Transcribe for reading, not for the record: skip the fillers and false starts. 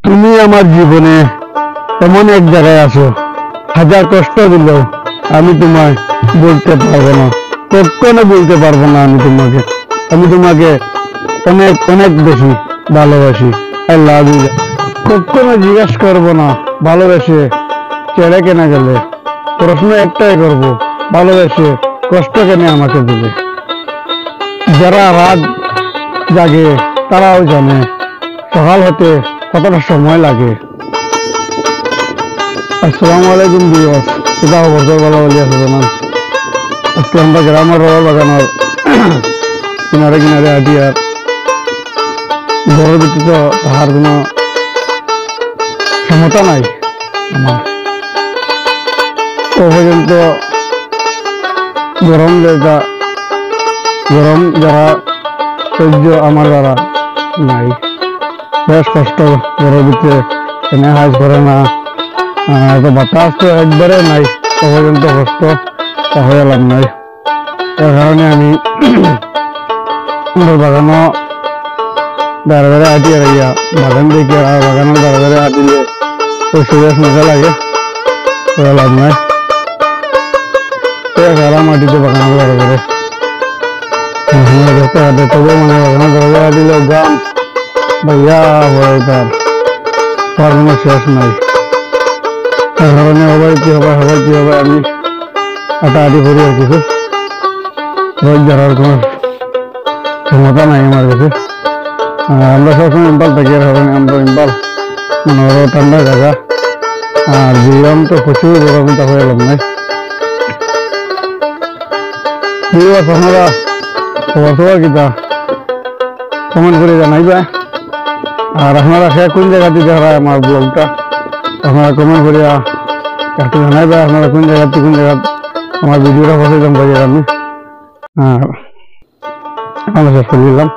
তুমি আমার জীবনে এমন এক জায়গায় আছো, হাজার কষ্ট দিলেও আমি তোমায় বলতে পারবো না, কখনো বলতে পারবো না। আমি তোমাকে অনেক অনেক বেশি ভালোবাসি। I love you. কখনো জিজ্ঞেস করবো না ভালোবেসে ছেড়ে কেন গেলে। প্রশ্ন একটাই করব, ভালোবেসে কষ্ট কেন আমাকে দিলে। যারা রাত জাগে তারাও জানে সকাল হতে কতটা সময় লাগে। আসসালামু আলাইকুম ভিউয়ার্স, কিতা খবর? তো ভালো বলি আছে জানান। আজকে আমরা গ্রামের রবার বাগানের কিনারে কিনারে আছি। আর ঘরের ভিতরে তো তাহার কোনো ক্ষমতা নাই আমার। ও পর্যন্ত গরম যেটা গরম যারা সহ্য আমার দ্বারা নাই। বেশ কষ্ট ঘরের ভিতরে, এনে হাজ করে না, তো বাতাস তো একবারে নাই। ও পর্যন্ত কষ্ট হয়ে লাভ নাই। এর কারণে আমি বাগানো দাঁড়ে দাঁড়ে আটি আর বাগান দেখি। আর বাগানের দাঁড়ে দাঁড়ে আটিলে ওই সুরেশ মজা লাগে, লাভ নাই। মাটিতে বাগানের দাঁড়ে দাঁড়ে দেখতে হাতে তবু মানে বাগানের দাঁড়ে দাঁড়ে আটিলে গাম ভাইয়া হয়ে তার কোনো শেষ নাই। এর কারণে হবাই কি হবে আমি আটি করি আর কিছু রোজ যাওয়ার কোনো ক্ষমতা নাই আমার কাছে। আমরা সবসময় ইম্পাল থাকি, আর কারণে আমরা ইম্পাল মানে ঠান্ডা জায়গা। আর গরম তো প্রচুর গরম, তা হয়ে লাভ নাই। আপনারা খবর খবর কিতা কমেন্ট করে জানাইবা। আর আপনারা সে কোন জায়গাতে দেখা আমার ব্লগটা আপনারা কমেন্ট করিয়া একটু জানাইবা। আপনারা কোন জায়গাতে আমার ভিডিওটা পছন্দ পাই আমি। আর শেষ করে দিলাম।